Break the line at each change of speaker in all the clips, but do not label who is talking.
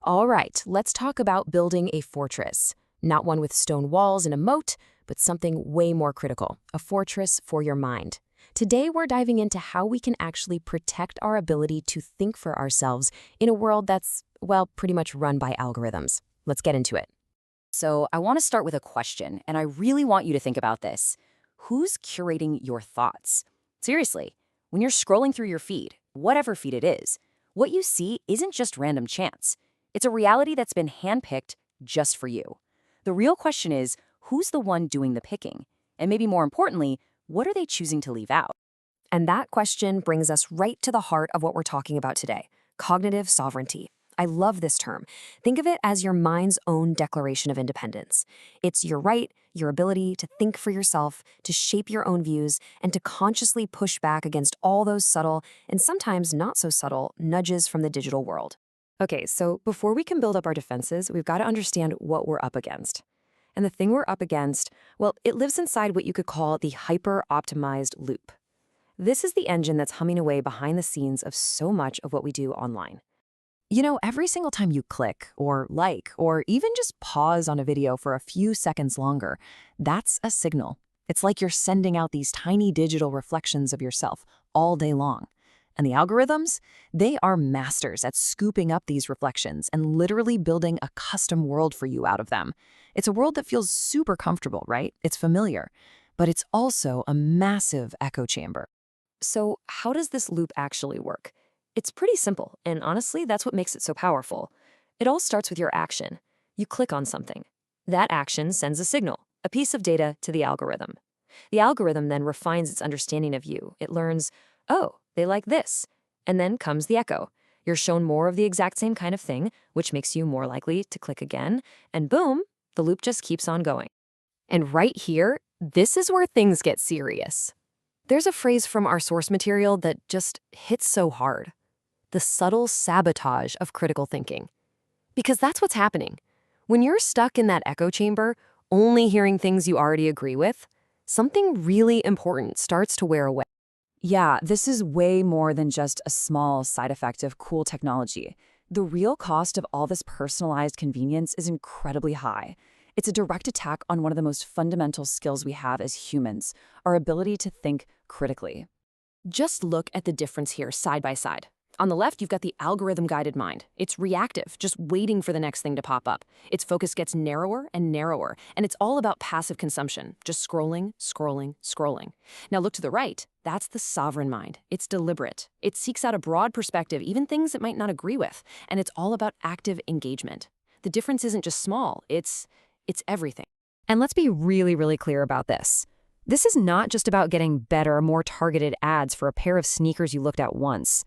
All right, let's talk about building a fortress. Not one with stone walls and a moat, but something way more critical, a fortress for your mind. Today, we're diving into how we can actually protect our ability to think for ourselves in a world that's, well, pretty much run by algorithms. Let's get into it.
So I want to start with a question, and I really want you to think about this. Who's curating your thoughts? Seriously, when you're scrolling through your feed, whatever feed it is, what you see isn't just random chance. It's a reality that's been handpicked just for you. The real question is, who's the one doing the picking? And maybe more importantly, what are they choosing to leave out?
And that question brings us right to the heart of what we're talking about today, cognitive sovereignty. I love this term. Think of it as your mind's own declaration of independence. It's your right, your ability to think for yourself, to shape your own views, and to consciously push back against all those subtle, and sometimes not so subtle, nudges from the digital world. Okay, so before we can build up our defenses, we've got to understand what we're up against. And the thing we're up against, well, it lives inside what you could call the hyper-optimized loop. This is the engine that's humming away behind the scenes of so much of what we do online. You know, every single time you click or like or even just pause on a video for a few seconds longer, that's a signal. It's like you're sending out these tiny digital reflections of yourself all day long. And the algorithms, they are masters at scooping up these reflections and literally building a custom world for you out of them. It's a world that feels super comfortable, right? It's familiar, but it's also a massive echo chamber. So how does this loop actually work? It's pretty simple, and honestly, that's what makes it so powerful. It all starts with your action. You click on something. That action sends a signal, a piece of data to the algorithm. The algorithm then refines its understanding of you. It learns, oh, they like this. And then comes the echo. You're shown more of the exact same kind of thing, which makes you more likely to click again. And boom, the loop just keeps on going. And right here, this is where things get serious. There's a phrase from our source material that just hits so hard. The subtle sabotage of critical thinking. Because that's what's happening. When you're stuck in that echo chamber, only hearing things you already agree with, something really important starts to wear away.
Yeah, this is way more than just a small side effect of cool technology. The real cost of all this personalized convenience is incredibly high. It's a direct attack on one of the most fundamental skills we have as humans, our ability to think critically.
Just look at the difference here side by side. On the left, you've got the algorithm-guided mind. It's reactive, just waiting for the next thing to pop up. Its focus gets narrower and narrower, and it's all about passive consumption, just scrolling, scrolling, scrolling. Now look to the right. That's the sovereign mind. It's deliberate. It seeks out a broad perspective, even things it might not agree with, and it's all about active engagement. The difference isn't just small, it's everything. And let's be really, really clear about this. This is not just about getting better, more targeted ads for a pair of sneakers you looked at once.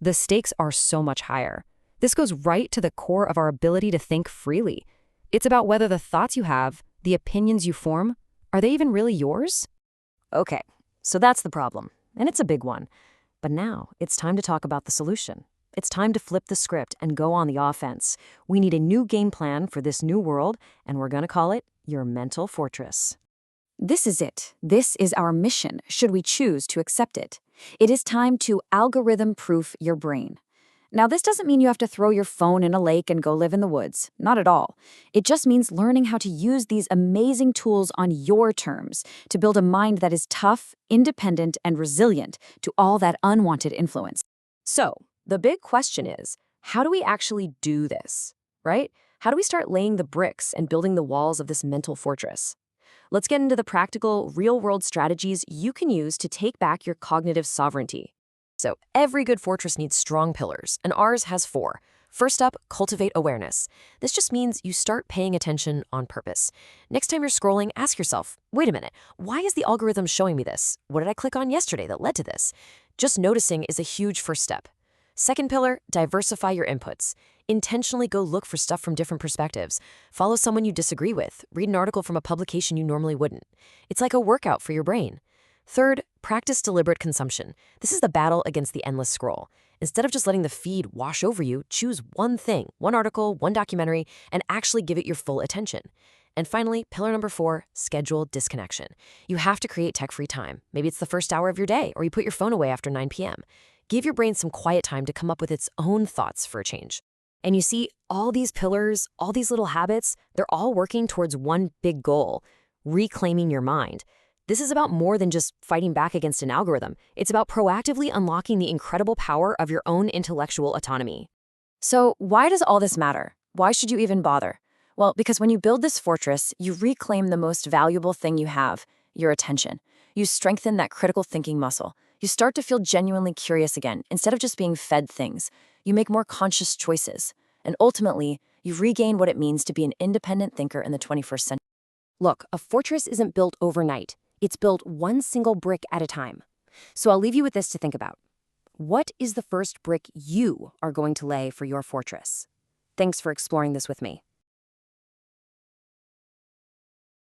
The stakes are so much higher. This goes right to the core of our ability to think freely. It's about whether the thoughts you have, the opinions you form, are they even really yours? Okay, so that's the problem, and it's a big one. But now it's time to talk about the solution. It's time to flip the script and go on the offense. We need a new game plan for this new world, and we're going to call it your mental fortress.
This is it. This is our mission, should we choose to accept it. It is time to algorithm-proof your brain. Now, this doesn't mean you have to throw your phone in a lake and go live in the woods. Not at all. It just means learning how to use these amazing tools on your terms to build a mind that is tough, independent, and resilient to all that unwanted influence.
So, the big question is, how do we actually do this, right? How do we start laying the bricks and building the walls of this mental fortress? Let's get into the practical, real-world strategies you can use to take back your cognitive sovereignty. So every good fortress needs strong pillars, and ours has 4. First up, cultivate awareness. This just means you start paying attention on purpose. Next time you're scrolling, ask yourself, wait a minute, why is the algorithm showing me this? What did I click on yesterday that led to this? Just noticing is a huge first step. Second pillar, diversify your inputs. Intentionally go look for stuff from different perspectives. Follow someone you disagree with. Read an article from a publication you normally wouldn't. It's like a workout for your brain. Third, practice deliberate consumption. This is the battle against the endless scroll. Instead of just letting the feed wash over you, choose one thing, one article, one documentary, and actually give it your full attention. And finally, pillar number 4, schedule disconnection. You have to create tech-free time. Maybe it's the first hour of your day, or you put your phone away after 9 p.m. Give your brain some quiet time to come up with its own thoughts for a change. And you see, all these pillars, all these little habits, they're all working towards one big goal: reclaiming your mind. This is about more than just fighting back against an algorithm. It's about proactively unlocking the incredible power of your own intellectual autonomy.
So why does all this matter? Why should you even bother? Well, because when you build this fortress, you reclaim the most valuable thing you have, your attention. You strengthen that critical thinking muscle. You start to feel genuinely curious again, instead of just being fed things. You make more conscious choices. And ultimately, you regain what it means to be an independent thinker in the 21st century.
Look, a fortress isn't built overnight. It's built one single brick at a time. So I'll leave you with this to think about. What is the first brick you are going to lay for your fortress? Thanks for exploring this with me.